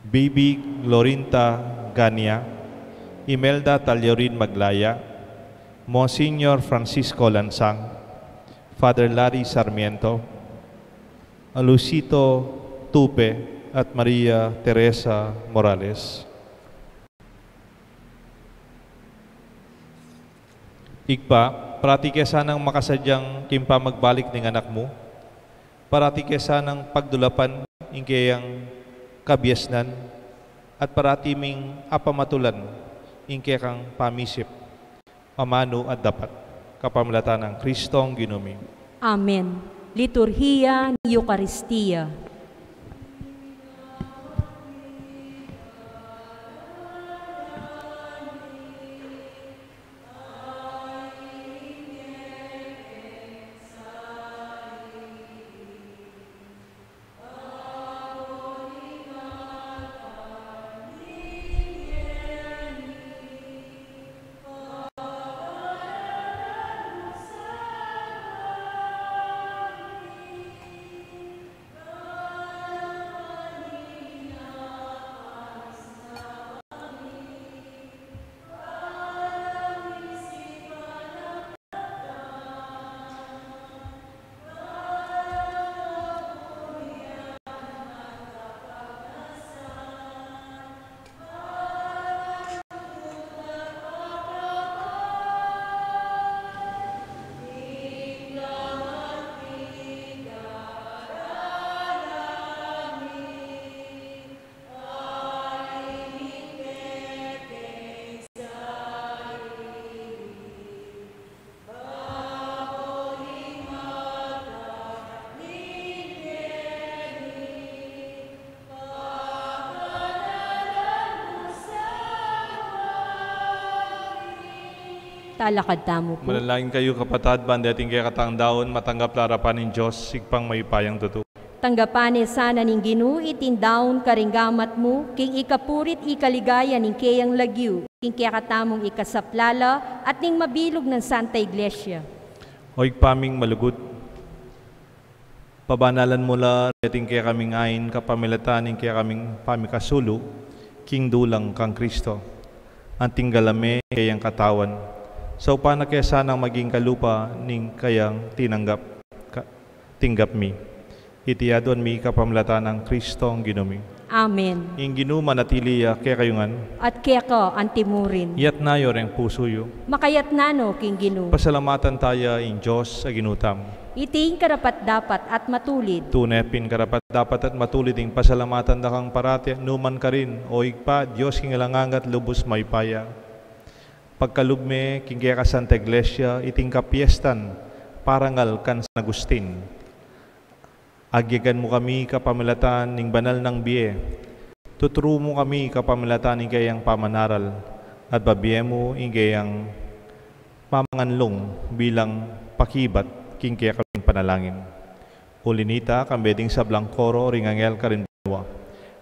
Baby Glorinta Gania, Imelda Taliorin Maglaya, Monsignor Francisco Lansang, Father Larry Sarmiento, Alusito Tupe, at Maria Teresa Morales. Igpa, parati kaya sanang makasadyang kimpa magbalik ng anak mo, parati kaya sanang pagdulapan ng kayang kabiasnan, at parati ming apamatulan ng kayang pamisip, pamano at dapat, kapamilatan ng Kristong Ginumi. Amen. Liturhiya ni Eucharistia. Talakad tamo po. Manalangin kayo kapatad, bandating kaya katangdaon, matanggap larapan ng Diyos, sigpang may payang tutu. Tanggapane sana ning Ginoo itindaon karinggamat mo, king ikapurit ikaligaya ning kayang lagyu, king kaya katamong ikasaplala at ning mabilog ng Santa Iglesia. Oig paming malugod, pabanalan mula, dating kaya kaming ayin, kapamilatanin kaya kaming pamikasulo, king dulang kang Kristo, anting galame kayang katawan, sa upana kaya sanang maging kalupa ning kayang tinggap mi. Itiadon mi kapamilatan ng Kristong Ginumi. Amen. Ing ginuma natiliya kaya kayungan, At kaya ka antimurin. iyat nayo ring pusoyo. Makayat nano king Ginoo. Pasalamatan tayo ing Diyos sa ginutam. Iting karapat dapat at matulid. Tunepin karapat dapat at matulid ing pasalamatan da kang parati, numan ka rin, o igpa, Diyos kingalangangat lubos may paya. Pagkalugme, king kaya ka Santa Iglesia, iting kapiestan, parangal kan San Agustin. Agyagan mo kami kapamilatan ning banal ng biye. Tuturo mo kami kapamilatan ning kayang pamanaral, at babiye mo ing kayang mamanganlong bilang pakibat king kaya kaming panalangin. Ulinita, kambeding sa Blancoro, ringangel ka rin banwa.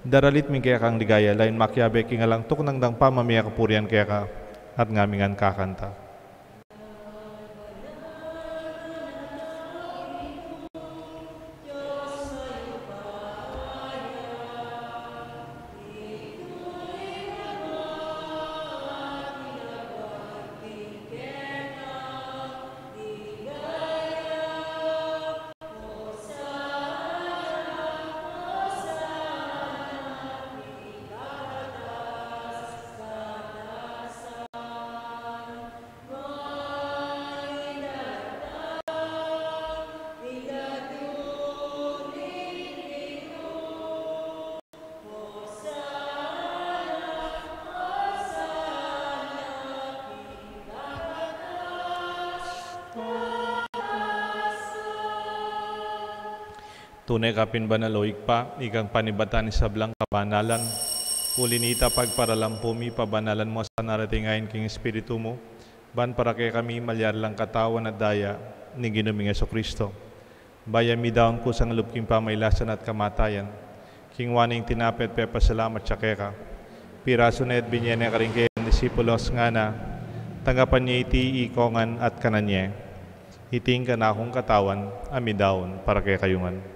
Daralit ming kaya kang ligaya, lain makyabe king alang tuknang dang pamamaya kapurian kaya ka, at ngamingan kakanta. Tunay kapin banaloig pa, ikang panibatan ni sablang kabanalan. Ulinita pagparalampumi, pabanalan mo sa naratingayin king Espiritu mo. Ban para kay kami malyar lang katawan at daya ni Ginuming Jesucristo. Bayan mi daon ko sang lupking pamaylasan at kamatayan. King waning tinapet pepa salamat siya keka. Piraso na et binyene ka rin kayang disipulos nga na. Tanggapan niya iti ikongan at kananye. Iting ka na akong katawan, ami daon para kay kayungan.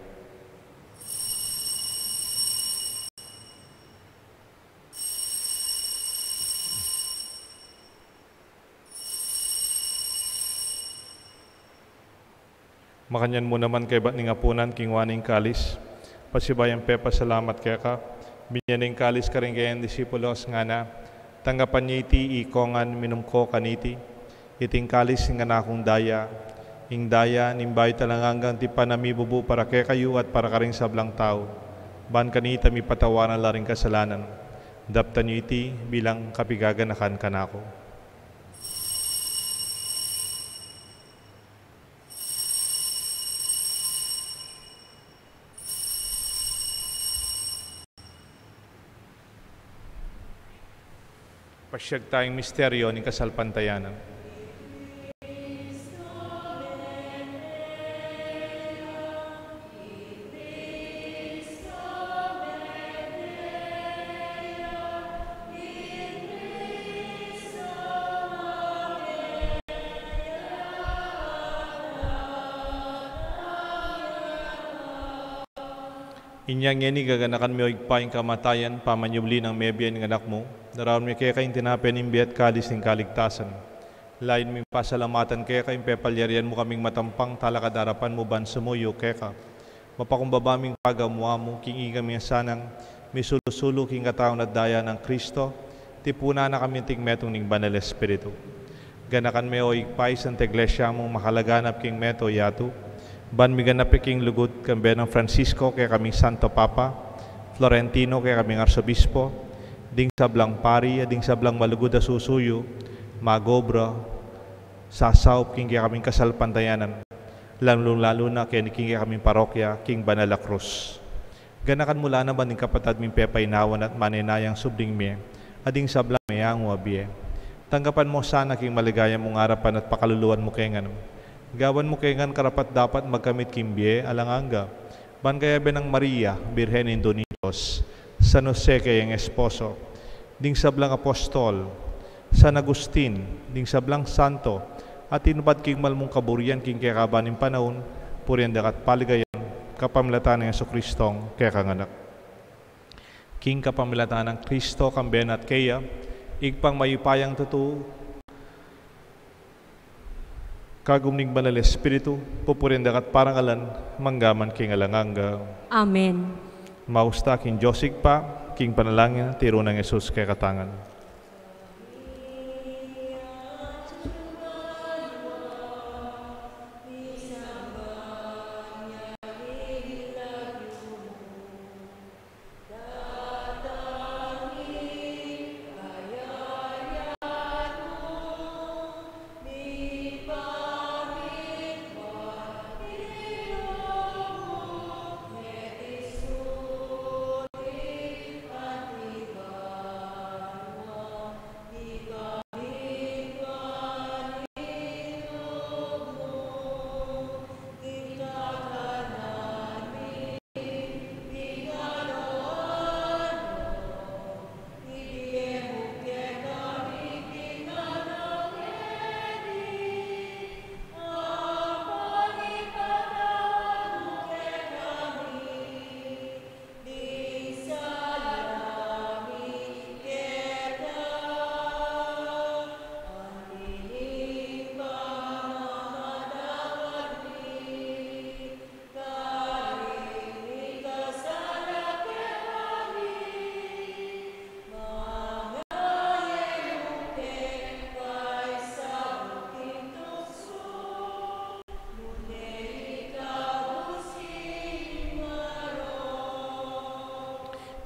Makanyan mo naman kay bat ni ngapunan king waning kalis. pasibayang pepa salamat kaya ka, binyaning kalis ka rin kayang disipulos nga na, tanggapan niya iti ikongan minumko kaniti, iting kalis nga na akong daya, ing daya nimbay talanganggang ti panamibubu para kaya kayo at para karing sablang tao, ban kanita mi patawanan laring kasalanan, daptan niyo iti bilang kapigaganakan kanako. Pasyag tayong misteryo ng kasalpantayanan. Inyang yan gaganakan mo igpaing kamatayan, pamanyubli ng mebiyan ng anak mo, naraon mo kaya kayong tinapen imbiat kalis ng kaligtasan. Lain mo pasalamatan kaya kayong pepalyarian mo kaming matampang talakadarapan mo ban sumuyo kaya ka. Mapakumbabaming pagamuha mo, king kami sanang misulusulo king kataon at daya ng Kristo, tipuna na kami tingmetong ning banal Espiritu. Ganakan mo igpay sa iglesia mong makalaganap king meto yatu, ban miganap king lugod kambe ng Francisco kaya kaming Santo Papa, Florentino kaya kaming Arsobispo, ding sablang pari, ding sablang malugod na susuyo, magobra, sasaup king kaya kaming kasalpantayanan, lalo na kaya king kaya kaming parokya, king Banala Cruz. Ganakan mula na ba ning kapatad ming pepainawan at maninayang subling me, ading sablang mayang wabie. Tanggapan mo sana king maligaya mong harapan at pakaluluan mo kaya nga gawan mo kaya karapat dapat magkamit kimbye alanganga. Ban kaya benang Maria, Birhen Indonitos, San Jose kayang esposo, ding sablang apostol, San Agustin, ding sablang santo, at inupat king malmong kaburian king kaya kabaning panahon, purian dakat paligayan, kapamilatan ng Jesucristong kaya kanganak. King kapamilatan ng Kristo kamben at kaya, igpang mayupayang totoo, kagumning banal Espiritu, pupurin dakat parangalan, manggaman king alanganga. Amen. Mausta king Josig pa, king panalangin, tiro ng Jesus kay katangan.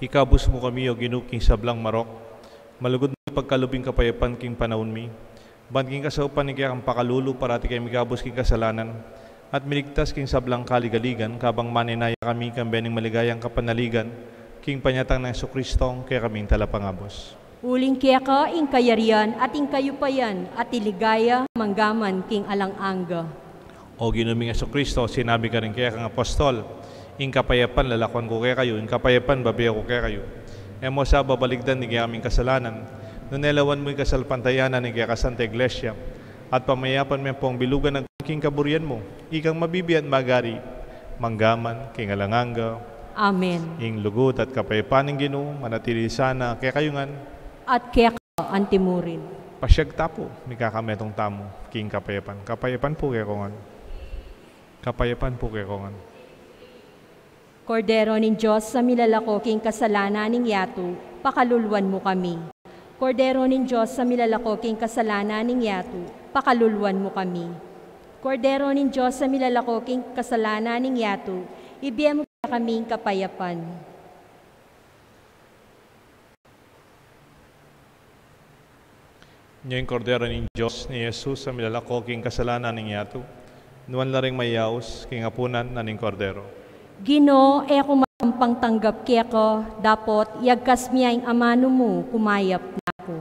Ikabus mo kami o ginuking sablang marok, malugod mo pagkalubing kapayapan king panahon mi, ban king kasaupan ni kaya kang pakalulu parati kay mikabus king kasalanan, at miligtas king sablang kaligaligan, kabang maninaya kami kang bening maligayang kapanaligan, king panyatang ng Jesucristong kaya kaming talapangabos. Uling kaya ka, ing kayarian at ing kayupayan, at iligaya, manggaman king alang-angga. O ginuming Jesucristo, sinabi ka rin kaya kang apostol, ing kapayapan lalakwan ko kaya kayo, ing kapayapan babiya ko kaya kayo. Emo sa babaligdan ni kaya aming kasalanan, nunelawan mo yung kasalpantayanan ni kaya kasanta iglesia, at pamayapan mo pong bilugan ng king kaburian mo, ikang mabibiyan magari, manggaman, king alanganga. Amen. Ing lugod at kapayapan ng Ginoo, manatili sana kaya kayungan. At kaya ka, antimurin. Pasyag tapo, may kakametong tamo, king kapayapan. Kapayapan po kaya kongan. Kapayapan po kaya kongan. Kordero nin Diyos sa milalako king kasalanan ning yato, pakaluluan mo kami. Kordero nin Diyos sa milalako king kasalanan ning yato, pakaluluan mo kami. Kordero nin Diyos sa milalako king kasalanan ning yato, ibigay mo pa kaming kapayapan. Ngayon kordero ni Diyos ni Jesus sa milalako king kasalanan ning yato, nuwan la ring mayaos king apunan na ning kordero. Ginoo, kung makampang tanggap kaya ko, dapat iagkas miya ang amano mo, kumayap na ako.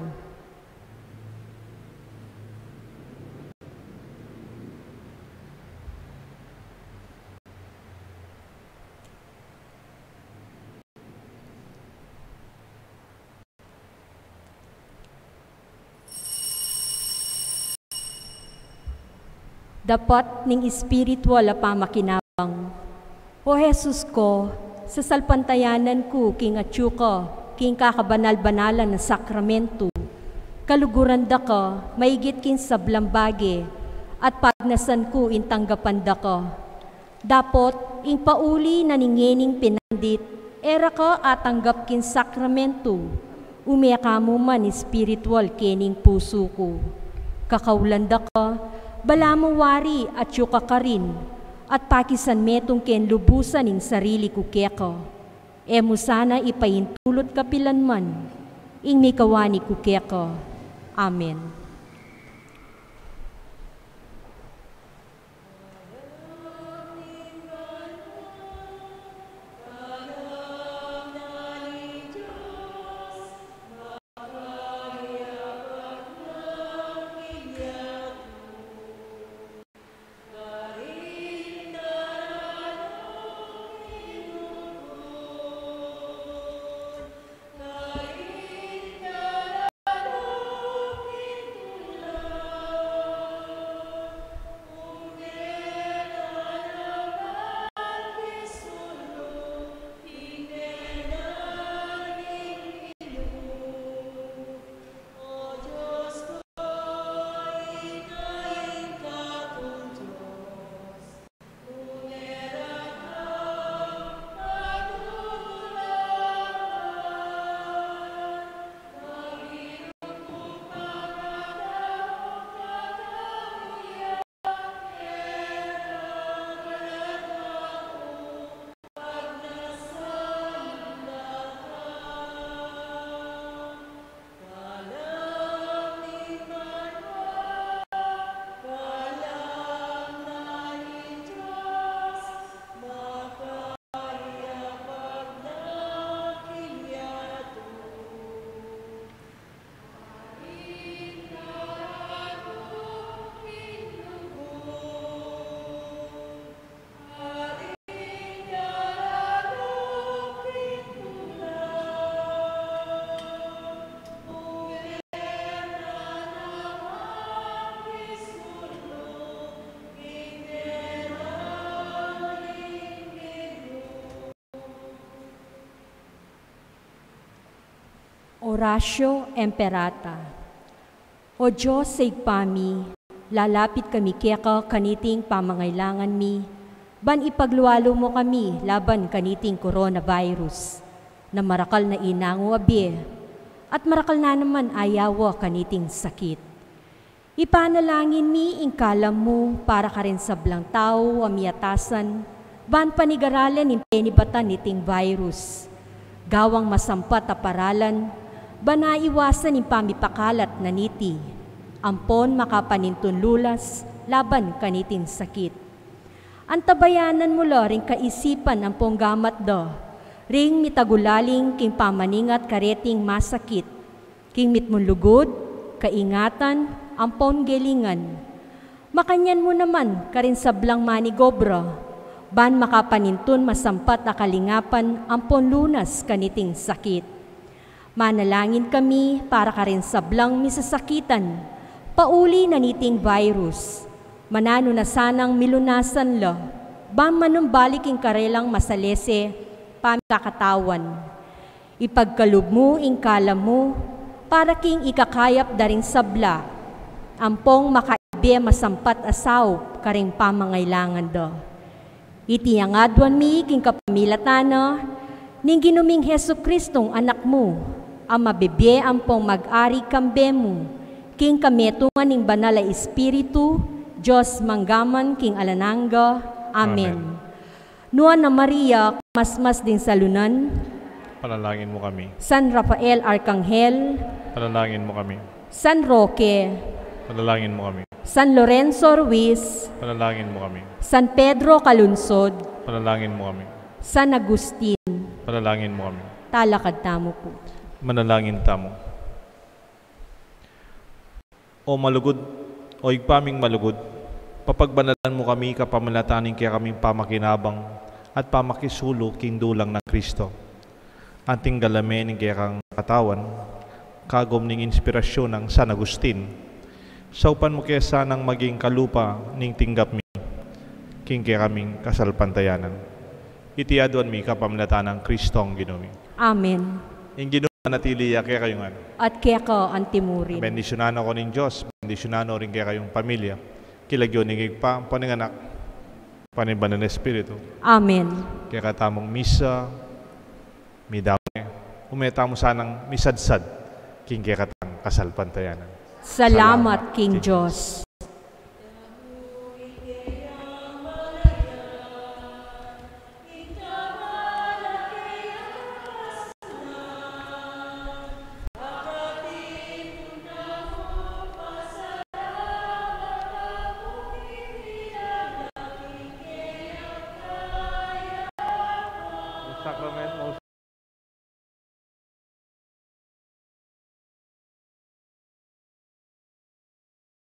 Dapat ning espiritual a pamakinabang. O Jesus ko, sa salpantayanan ko king atyu ko, king kakabanal-banalan na sakramento, kaluguran da ka, maigit king sablambage, at pagnasan ko intanggapan da ka. Dapat ing pauli na ningening pinandit, era ka atanggap king sakramento, umiyaka mo man espiritual kening puso ko. Kakaulan da ka, bala mo wari at yuka ka rin, at pakisan metong ken lubusan ing sarili ko keko. Mo sana ipahintulot kapilan man, ing mikawani ko keko. Amen. Oratio Imperata. O Diyos sa igpami, lalapit kami keka kaniting pamangailangan mi, ban ipagluwalo mo kami laban kaniting coronavirus, na marakal na inango abi, at marakal na naman ayawa kaniting sakit. Ipanalangin mi ing kalam mo para ka rin sa blang tao amiyatasan, ban panigaralan in penibatan niting virus, gawang masampat a paralan, bana iwasan yung pamipakalat na niti, ampon makapanintun lulas, laban kanitin sakit. Antabayanan mo lo ring kaisipan ang ponggamat do, ring mitagulaling king pamaningat kareting masakit, king mitmunlugod, kaingatan, ampon gelingan. Makanyan mo naman karin sablang manigobra, ban makapanintun masampat na kalingapan, ampon lunas kaniting sakit. Manalangin kami para ka rin sablang misasakitan, pauli na niting virus. Manano na sanang milunasan lo, bam manumbalik ing karelang masalese, pamikakatawan. Ipagkalub mo ing kalam mo, para king ikakayap daring sabla, ampong makaibe masampat asaw karing pamangailangan do. Iti ang adwan mi king pamilatana, ning ginuming Hesu Kristong anak mo, ang mabibiyaan pong mag-ari kambe mo, king kametungan ning banala Espiritu, Diyos manggaman king alananga. Amen. Nuan na Maria, masmas din sa lunan, Panalangin mo kami. San Rafael Arcangel, Panalangin mo kami. San Roque, Panalangin mo kami. San Lorenzo Ruiz, Panalangin mo kami. San Pedro Calunsod, Panalangin mo kami. San Agustin, Panalangin mo kami. talakad tamo po. Manalangin tamo. O malugod, o igpaming malugod, papagbanalan mo kami kapamalataning kaya kaming pamakinabang at pamakisulo king dulang ng Kristo. Anting galamen ng kaya kang katawan, kagom ning inspirasyon ng San Agustin. Saupan mo kaya sanang maging kalupa ning tinggap mi, king kaya kaming kasalpantayanan. Itiaduan mi kapamalatan ng Kristong ginumi. Amen. Ing ginuma natiliya kaya kayong ano. At kaya ka antimurin. Bendisyonano ko ning Diyos, bendisyonano rin kaya kayong pamilya. Kilagyo ning igpa, paninganak, paniban ng Espiritu. Amen. Kaya katamong misa, midame, umeta mo sanang misadsad, king kaya katang kasalpantayanan. Salamat, King Diyos. Sacrament, most